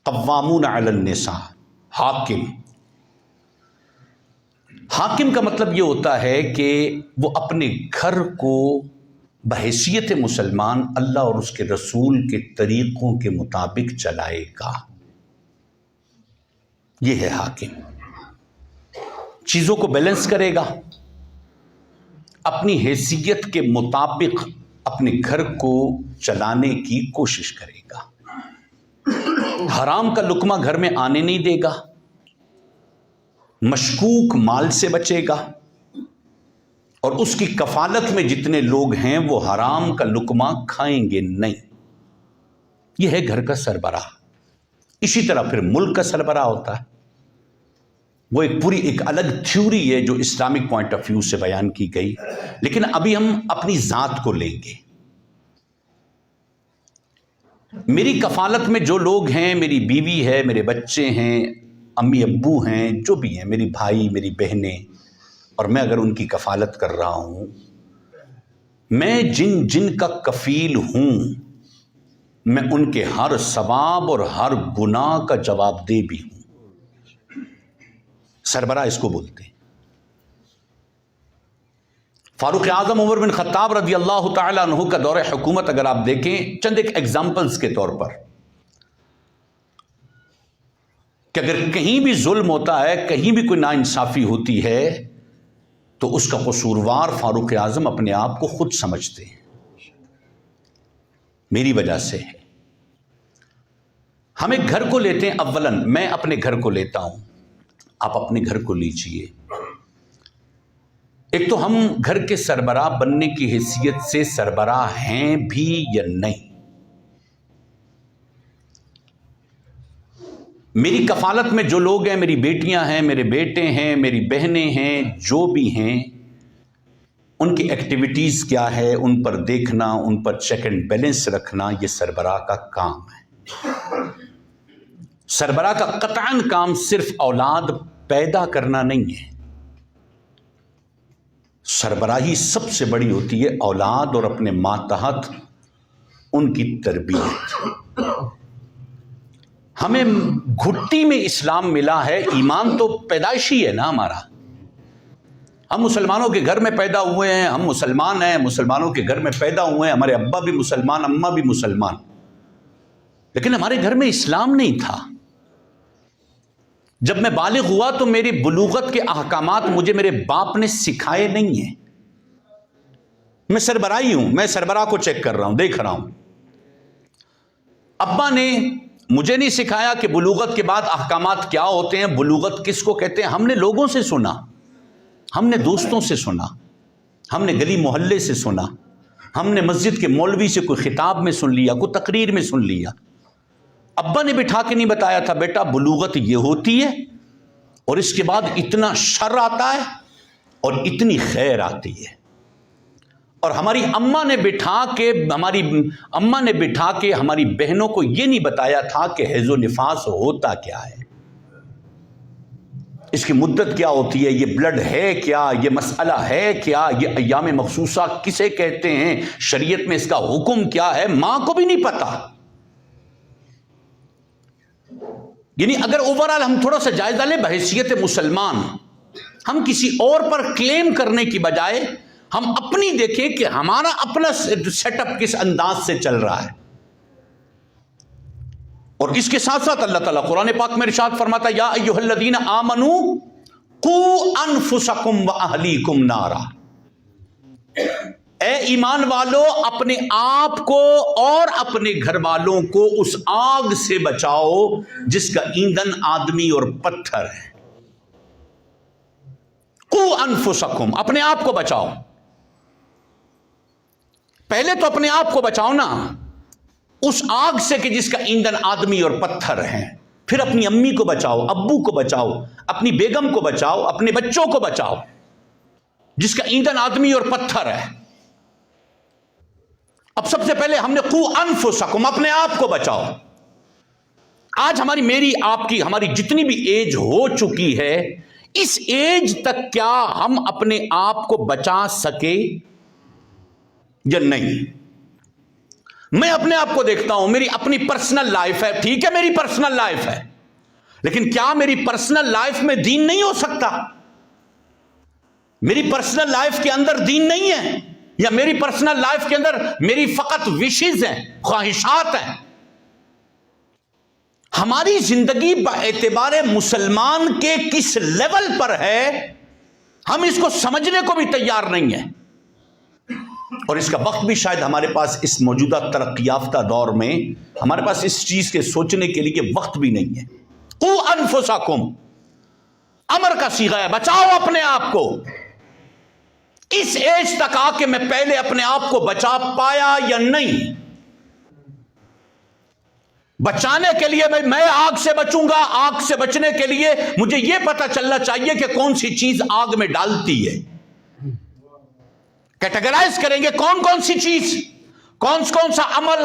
قوامون علی النساء، حاکم۔ حاکم کا مطلب یہ ہوتا ہے کہ وہ اپنے گھر کو بحیثیت مسلمان اللہ اور اس کے رسول کے طریقوں کے مطابق چلائے گا، یہ ہے حاکم۔ چیزوں کو بیلنس کرے گا، اپنی حیثیت کے مطابق اپنے گھر کو چلانے کی کوشش کرے گا، حرام کا لقمہ گھر میں آنے نہیں دے گا، مشکوک مال سے بچے گا، اور اس کی کفالت میں جتنے لوگ ہیں وہ حرام کا لقمہ کھائیں گے نہیں۔ یہ ہے گھر کا سربراہ۔ اسی طرح پھر ملک کا سربراہ ہوتا ہے، وہ ایک پوری ایک الگ تھیوری ہے جو اسلامک پوائنٹ آف ویو سے بیان کی گئی، لیکن ابھی ہم اپنی ذات کو لیں گے۔ میری کفالت میں جو لوگ ہیں، میری بیوی ہے، میرے بچے ہیں، امی ابو ہیں، جو بھی ہیں، میری بھائی، میری بہنیں، اور میں اگر ان کی کفالت کر رہا ہوں، میں جن جن کا کفیل ہوں میں ان کے ہر ثواب اور ہر گناہ کا جواب دہ بھی ہوں۔ سربراہ اس کو بولتے ہیں۔ فاروق اعظم عمر بن خطاب رضی اللہ تعالی عنہ کا دور حکومت اگر آپ دیکھیں، چند ایک ایگزامپلز کے طور پر، کہ اگر کہیں بھی ظلم ہوتا ہے، کہیں بھی کوئی ناانصافی ہوتی ہے، تو اس کا قصوروار فاروق اعظم اپنے آپ کو خود سمجھتے ہیں، میری وجہ سے ہے۔ ہم ایک گھر کو لیتے ہیں، اولاً میں اپنے گھر کو لیتا ہوں، آپ اپنے گھر کو لیجئے۔ ایک تو ہم گھر کے سربراہ بننے کی حیثیت سے سربراہ ہیں بھی یا نہیں؟ میری کفالت میں جو لوگ ہیں، میری بیٹیاں ہیں، میرے بیٹے ہیں، میری بہنیں ہیں، جو بھی ہیں، ان کی ایکٹیویٹیز کیا ہے، ان پر دیکھنا، ان پر چیک اینڈ بیلنس رکھنا، یہ سربراہ کا کام ہے۔ سربراہ کا قطعاً کام صرف اولاد پیدا کرنا نہیں ہے، سربراہی سب سے بڑی ہوتی ہے اولاد اور اپنے ماتحت ان کی تربیت۔ ہمیں گھٹی میں اسلام ملا ہے، ایمان تو پیدائشی ہے نا ہمارا، ہم مسلمانوں کے گھر میں پیدا ہوئے ہیں، ہم مسلمان ہیں، مسلمانوں کے گھر میں پیدا ہوئے ہیں، ہمارے ابا بھی مسلمان، اماں بھی مسلمان، لیکن ہمارے گھر میں اسلام نہیں تھا۔ جب میں بالغ ہوا تو میری بلوغت کے احکامات مجھے میرے باپ نے سکھائے نہیں ہیں۔ میں سربراہی ہوں، میں سربراہ کو چیک کر رہا ہوں، دیکھ رہا ہوں۔ ابا نے مجھے نہیں سکھایا کہ بلوغت کے بعد احکامات کیا ہوتے ہیں، بلوغت کس کو کہتے ہیں۔ ہم نے لوگوں سے سنا، ہم نے دوستوں سے سنا، ہم نے گلی محلے سے سنا، ہم نے مسجد کے مولوی سے کوئی خطاب میں سن لیا، کوئی تقریر میں سن لیا۔ ابا نے بٹھا کے نہیں بتایا تھا بیٹا بلوغت یہ ہوتی ہے اور اس کے بعد اتنا شر آتا ہے اور اتنی خیر آتی ہے۔ اور ہماری اماں نے بٹھا کے ہماری بہنوں کو یہ نہیں بتایا تھا کہ حیض و نفاس ہوتا کیا ہے، اس کی مدت کیا ہوتی ہے، یہ بلڈ ہے کیا، یہ مسئلہ ہے کیا، یہ ایام مخصوصہ کسے کہتے ہیں، شریعت میں اس کا حکم کیا ہے، ماں کو بھی نہیں پتا۔ یعنی اگر اوورال ہم تھوڑا سا جائزہ لیں بحیثیت مسلمان، ہم کسی اور پر کلیم کرنے کی بجائے ہم اپنی دیکھیں کہ ہمارا اپنا سیٹ اپ کس انداز سے چل رہا ہے۔ اور اس کے ساتھ ساتھ اللہ تعالیٰ قرآن پاک میں ارشاد فرماتا ہے، یا ایھا الذین آمنوا قوا انفسکم واہلیکم نارا، اے ایمان والو اپنے آپ کو اور اپنے گھر والوں کو اس آگ سے بچاؤ جس کا ایندھن آدمی اور پتھر ہے۔ قوا انفسکم، اپنے آپ کو بچاؤ۔ پہلے تو اپنے آپ کو بچاؤ نا اس آگ سے کہ جس کا ایندھن آدمی اور پتھر ہیں، پھر اپنی امی کو بچاؤ، ابو کو بچاؤ، اپنی بیگم کو بچاؤ، اپنے بچوں کو بچاؤ جس کا ایندھن آدمی اور پتھر ہے۔ اب سب سے پہلے ہم نے قوا انفسکم، اپنے آپ کو بچاؤ۔ آج میری آپ کی ہماری جتنی بھی ایج ہو چکی ہے، اس ایج تک کیا ہم اپنے آپ کو بچا سکے یا نہیں؟ میں اپنے آپ کو دیکھتا ہوں, میری اپنی پرسنل لائف ہے, ٹھیک ہے میری پرسنل لائف ہے, لیکن کیا میری پرسنل لائف میں دین نہیں ہو سکتا؟ میری پرسنل لائف کے اندر دین نہیں ہے, یا میری پرسنل لائف کے اندر میری فقط وشز ہیں, خواہشات ہیں؟ ہماری زندگی باعتبار مسلمان کے کس لیول پر ہے, ہم اس کو سمجھنے کو بھی تیار نہیں ہیں, اور اس کا وقت بھی شاید ہمارے پاس اس موجودہ ترقی یافتہ دور میں ہمارے پاس اس چیز کے سوچنے کے لیے وقت بھی نہیں ہے. قو انفسکم, امر کا صیغہ ہے, بچاؤ اپنے آپ کو. اس ایج تک آ کے میں پہلے اپنے آپ کو بچا پایا یا نہیں؟ بچانے کے لیے میں آگ سے بچوں گا. آگ سے بچنے کے لیے مجھے یہ پتا چلنا چاہیے کہ کون سی چیز آگ میں ڈالتی ہے. کیٹیگرائز کریں گے کون کون سی چیز, کون سا عمل,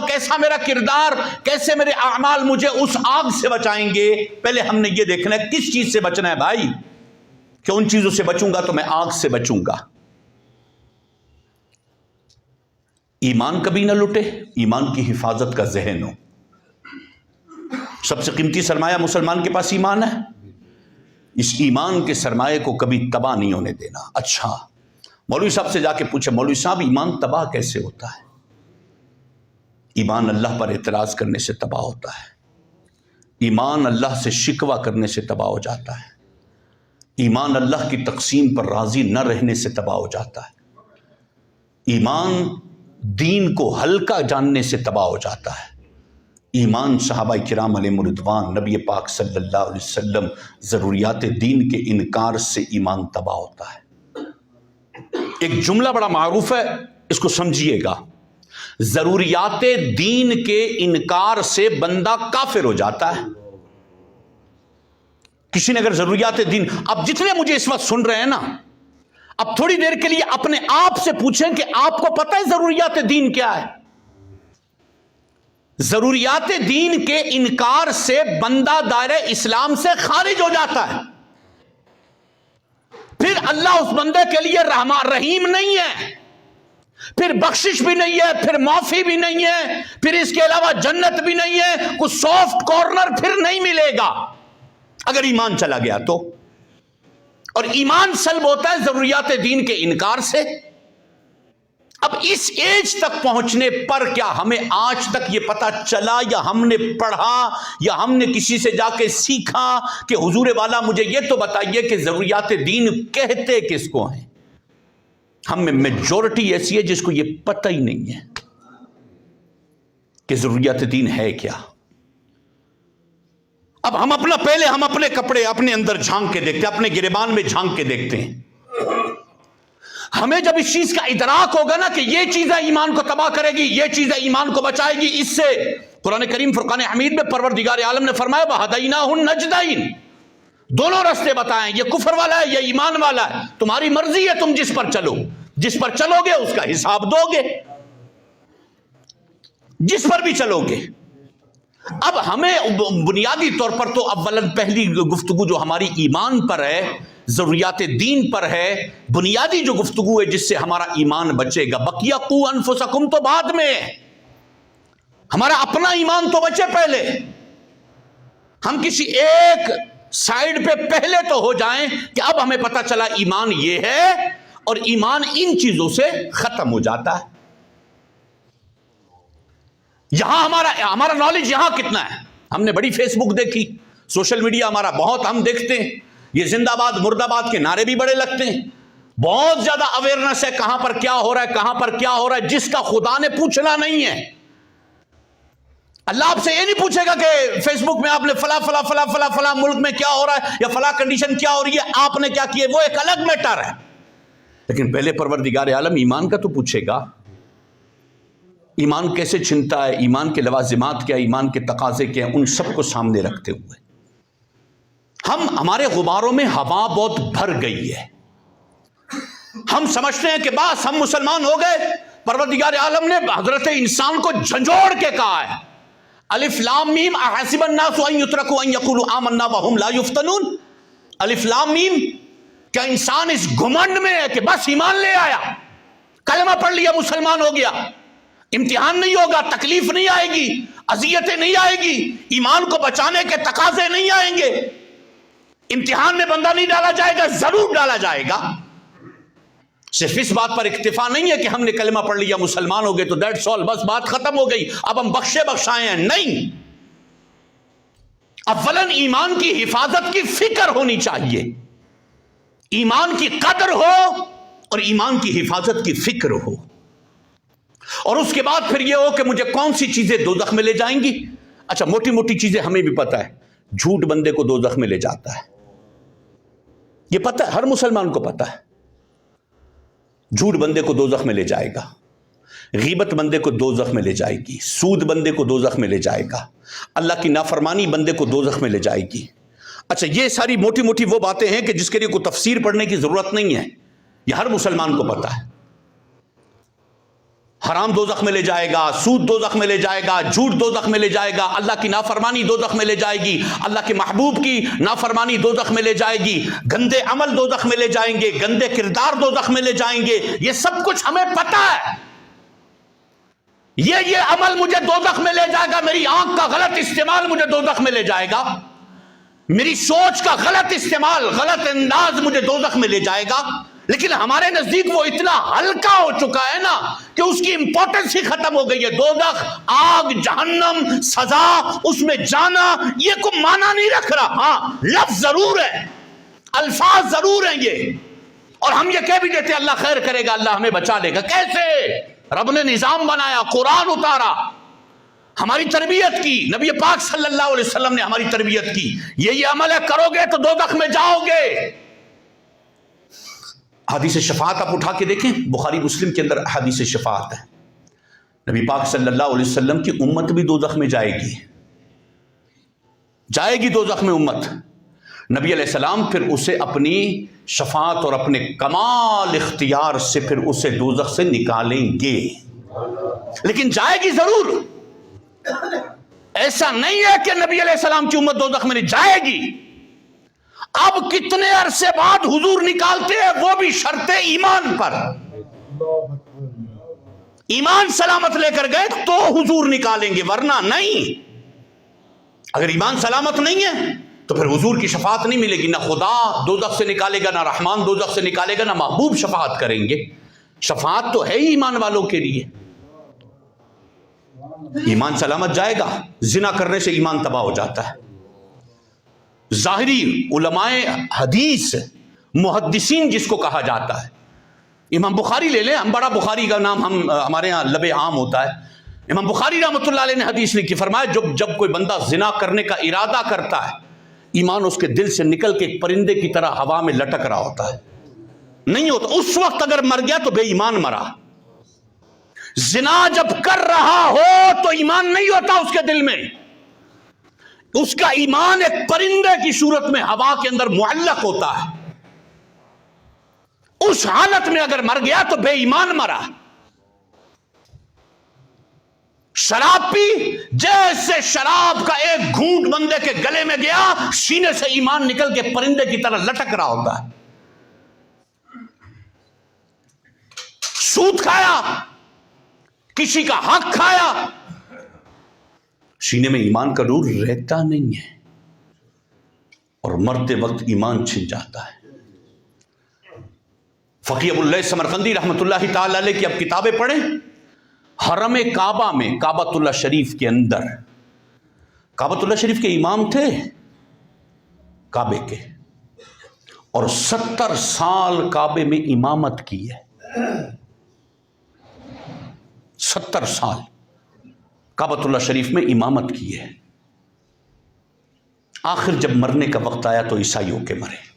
کیسا میرا کردار, کیسے میرے اعمال مجھے اس آگ سے بچائیں گے. پہلے ہم نے یہ دیکھنا ہے کس چیز سے بچنا ہے بھائی, کہ ان چیزوں سے بچوں گا تو میں آگ سے بچوں گا. ایمان کبھی نہ لٹے, ایمان کی حفاظت کا ذہن ہو. سب سے قیمتی سرمایہ مسلمان کے پاس ایمان ہے. اس ایمان کے سرمایہ کو کبھی تباہ نہیں ہونے دینا. اچھا, مولوی صاحب سے جا کے پوچھے, مولوی صاحب ایمان تباہ کیسے ہوتا ہے؟ ایمان اللہ پر اعتراض کرنے سے تباہ ہوتا ہے. ایمان اللہ سے شکوہ کرنے سے تباہ ہو جاتا ہے. ایمان اللہ کی تقسیم پر راضی نہ رہنے سے تباہ ہو جاتا ہے. ایمان دین کو ہلکا جاننے سے تباہ ہو جاتا ہے. ایمان صحابہ کرام علیہ رضوان, نبی پاک صلی اللہ علیہ وسلم, ضروریات دین کے انکار سے ایمان تباہ ہوتا ہے. ایک جملہ بڑا معروف ہے, اس کو سمجھیے گا. ضروریات دین کے انکار سے بندہ کافر ہو جاتا ہے. کسی نے اگر ضروریات دین, اب جتنے مجھے اس وقت سن رہے ہیں نا, اب تھوڑی دیر کے لیے اپنے آپ سے پوچھیں کہ آپ کو پتہ ہے ضروریات دین کیا ہے؟ ضروریات دین کے انکار سے بندہ دائرہ اسلام سے خارج ہو جاتا ہے. پھر اللہ اس بندے کے لیے رحیم نہیں ہے, پھر بخشش بھی نہیں ہے, پھر معافی بھی نہیں ہے, پھر اس کے علاوہ جنت بھی نہیں ہے, کچھ سافٹ کارنر پھر نہیں ملے گا اگر ایمان چلا گیا تو. اور ایمان سلب ہوتا ہے ضروریات دین کے انکار سے. اب اس ایج تک پہنچنے پر کیا ہمیں آج تک یہ پتا چلا, یا ہم نے پڑھا, یا ہم نے کسی سے جا کے سیکھا کہ حضور والا مجھے یہ تو بتائیے کہ ضروریات دین کہتے کس کو ہیں؟ ہم میں میجورٹی ایسی ہے جس کو یہ پتہ ہی نہیں ہے کہ ضروریات دین ہے کیا. اب ہم اپنے کپڑے اپنے اندر جھانک کے دیکھتے ہیں, اپنے گریبان میں جھانک کے دیکھتے ہیں. ہمیں جب اس چیز کا ادراک ہوگا نا کہ یہ چیزیں ایمان کو تباہ کرے گی, یہ چیزیں ایمان کو بچائے گی, اس سے قرآن کریم فرقان حمید میں پروردگار عالم نے فرمایا وَهَدَيْنَاهُ النَّجْدَيْنِ, دونوں راستے بتائیں, یہ کفر والا ہے, یہ ایمان والا ہے, تمہاری مرضی ہے, تم جس پر چلو, جس پر چلو گے اس کا حساب دو گے, جس پر بھی چلو گے. اب ہمیں بنیادی طور پر تو اولاً پہلی گفتگو جو ہماری ایمان پر ہے, ضروریات دین پر ہے, بنیادی جو گفتگو ہے جس سے ہمارا ایمان بچے گا. بقیہ قو انفسکم تو بعد میں, ہمارا اپنا ایمان تو بچے پہلے. ہم کسی ایک سائیڈ پہ پہلے تو ہو جائیں کہ اب ہمیں پتا چلا ایمان یہ ہے, اور ایمان ان چیزوں سے ختم ہو جاتا ہے. یہاں ہمارا نالج یہاں کتنا ہے؟ ہم نے بڑی فیس بک دیکھی, سوشل میڈیا ہمارا بہت ہم دیکھتے ہیں, یہ زندہ باد مرد آباد کے نعرے بھی بڑے لگتے ہیں, بہت زیادہ اویئرنس ہے کہاں پر کیا ہو رہا ہے, کہاں پر کیا ہو رہا ہے, جس کا خدا نے پوچھنا نہیں ہے. اللہ آپ سے یہ نہیں پوچھے گا کہ فیس بک میں آپ نے فلاں فلاں فلاں فلاں فلاں ملک میں کیا ہو رہا ہے, یا فلاں کنڈیشن کیا ہو رہی ہے, آپ نے کیا کیا, وہ ایک الگ میٹر ہے. لیکن پہلے پروردگار عالم ایمان کا تو پوچھے گا. ایمان کیسے چھنتا ہے, ایمان کے لوازمات کیا, ایمان کے تقاضے کیا, ان سب کو سامنے رکھتے ہوئے ہمارے غباروں میں ہوا بہت بھر گئی ہے. ہم سمجھتے ہیں کہ بس ہم مسلمان ہو گئے. پروردگار عالم نے حضرت انسان کو جھنجھوڑ کے کہا ہے, الف لام میم احسب الناس ان یترکوا ان یقولوا آمنا وهم لا یفتنون. الف لام میم, کیا انسان اس گھمنڈ میں ہے کہ بس ایمان لے آیا, کلمہ پڑھ لیا, مسلمان ہو گیا, امتحان نہیں ہوگا، تکلیف نہیں آئے گی، اذیتیں نہیں آئے گی، ایمان کو بچانے کے تقاضے نہیں آئیں گے، امتحان میں بندہ نہیں ڈالا جائے گا، ضرور ڈالا جائے گا۔ صرف اس بات پر اکتفا نہیں ہے کہ ہم نے کلمہ پڑھ لیا، مسلمان ہو گئے تو دیٹس آل، بس بات ختم ہو گئی، اب ہم بخشے بخشائے ہیں، نہیں۔ اولاً ایمان کی حفاظت کی فکر ہونی چاہیے، ایمان کی قدر ہو اور ایمان کی حفاظت کی فکر ہو، اور اس کے بعد پھر یہ ہو کہ مجھے کون سی چیزیں دوزخ میں لے جائیں گی۔ اچھا، موٹی موٹی چیزیں ہمیں بھی پتہ ہے، جھوٹ بندے کو دوزخ میں لے جاتا ہے، یہ پتہ ہے، ہر مسلمان کو پتہ ہے، جھوٹ بندے کو دوزخ میں لے جائے گا، غیبت بندے کو دوزخ میں لے جائے گی، سود بندے کو دوزخ میں لے جائے گا، اللہ کی نافرمانی بندے کو دوزخ میں لے جائے گی۔ اچھا، یہ ساری موٹی موٹی وہ باتیں ہیں کہ جس کے لیے کوئی تفسیر پڑھنے کی ضرورت نہیں ہے، یہ ہر مسلمان کو پتہ ہے۔ حرام دوزخ میں لے جائے گا، سود دوزخ میں لے جائے گا، جھوٹ دوزخ میں لے جائے گا، اللہ کی نافرمانی دوزخ میں لے جائے گی، اللہ کے محبوب کی نافرمانی دوزخ میں لے جائے گی، گندے عمل دوزخ میں لے جائیں گے، گندے کردار دوزخ میں لے جائیں گے، یہ سب کچھ ہمیں پتہ ہے۔ یہ عمل مجھے دوزخ میں لے جائے گا، میری آنکھ کا غلط استعمال مجھے دوزخ میں لے جائے گا، میری سوچ کا غلط استعمال، غلط انداز مجھے دوزخ میں لے جائے گا، لیکن ہمارے نزدیک وہ اتنا ہلکا ہو چکا ہے نا کہ اس کی امپورٹنس ہی ختم ہو گئی ہے۔ دوزخ، آگ، جہنم، سزا، اس میں جانا، یہ کوئی معنی نہیں رکھ رہا، ہاں لفظ ضرور ہے، الفاظ ضرور ہیں یہ، اور ہم یہ کہہ بھی دیتے اللہ خیر کرے گا، اللہ ہمیں بچا لے گا۔ کیسے؟ رب نے نظام بنایا، قرآن اتارا، ہماری تربیت کی، نبی پاک صلی اللہ علیہ وسلم نے ہماری تربیت کی، یہ عمل ہے، کرو گے تو دوزخ میں جاؤ گے۔ حدیث شفاعت آپ اٹھا کے دیکھیں، بخاری مسلم کے اندر حدیث شفاعت ہے، نبی پاک صلی اللہ علیہ وسلم کی امت بھی دوزخ میں جائے گی دوزخ میں امت، نبی علیہ السلام پھر اسے اپنی شفاعت اور اپنے کمال اختیار سے پھر اسے دوزخ سے نکالیں گے، لیکن جائے گی ضرور۔ ایسا نہیں ہے کہ نبی علیہ السلام کی امت دوزخ میں نہیں جائے گی۔ اب کتنے عرصے بعد حضور نکالتے ہیں، وہ بھی شرط ایمان پر، ایمان سلامت لے کر گئے تو حضور نکالیں گے، ورنہ نہیں۔ اگر ایمان سلامت نہیں ہے تو پھر حضور کی شفاعت نہیں ملے گی، نہ خدا دوزخ سے نکالے گا، نہ رحمان دوزخ سے نکالے گا، نہ محبوب شفاعت کریں گے۔ شفاعت تو ہے ہی ایمان والوں کے لیے۔ ایمان سلامت جائے گا، زنا کرنے سے ایمان تباہ ہو جاتا ہے۔ ظاہری علماء حدیث، محدثین جس کو کہا جاتا ہے، امام بخاری لے لیں، ہم بڑا بخاری کا نام ہمارے ہاں لب عام ہوتا ہے، امام بخاری رحمۃ اللہ علیہ نے حدیث لکھی، فرمایا جب کوئی بندہ زنا کرنے کا ارادہ کرتا ہے، ایمان اس کے دل سے نکل کے ایک پرندے کی طرح ہوا میں لٹک رہا ہوتا ہے، نہیں ہوتا اس وقت، اگر مر گیا تو بے ایمان مرا۔ زنا جب کر رہا ہو تو ایمان نہیں ہوتا اس کے دل میں، اس کا ایمان ایک پرندے کی صورت میں ہوا کے اندر معلق ہوتا ہے، اس حالت میں اگر مر گیا تو بے ایمان مرا۔ شراب پی، جیسے شراب کا ایک گھونٹ بندے کے گلے میں گیا، سینے سے ایمان نکل کے پرندے کی طرح لٹک رہا ہوتا ہے۔ سود کھایا، کسی کا حق کھایا، سینے میں ایمان کا نور رہتا نہیں ہے، اور مرتے وقت ایمان چھن جاتا ہے۔ فقیہ ابو اللہ سمرقندی رحمۃ اللہ تعالی علیہ کی اب کتابیں پڑھیں، حرم کعبہ میں، کعبۃ اللہ شریف کے اندر، کعبۃ اللہ شریف کے امام تھے کعبے کے، اور 70 سال کعبے میں امامت کی ہے، 70 سال کعبۃ اللہ شریف میں امامت کی ہے۔ آخر جب مرنے کا وقت آیا تو عیسائی ہو کے مرے۔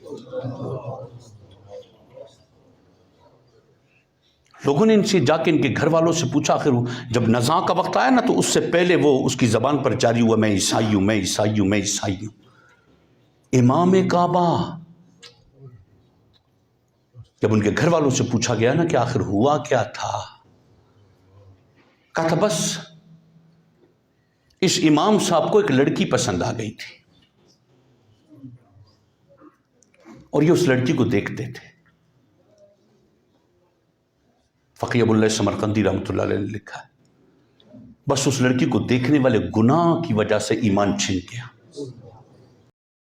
لوگوں نے ان سے جا کے ان کے گھر والوں سے پوچھا، آخر جب نزاع کا وقت آیا نا تو اس سے پہلے وہ اس کی زبان پر جاری ہوا، میں عیسائی ہوں، میں عیسائی ہوں، میں عیسائی ہوں۔ امام کعبہ، جب ان کے گھر والوں سے پوچھا گیا نا کہ آخر ہوا کیا تھا، کہا تھا بس اس امام صاحب کو ایک لڑکی پسند آ گئی تھی، اور یہ اس لڑکی کو دیکھتے تھے۔ فقیہ ابو اللہ سمرقندی رحمۃ اللہ علیہ نے لکھا ہے بس اس لڑکی کو دیکھنے والے گناہ کی وجہ سے ایمان چھن گیا.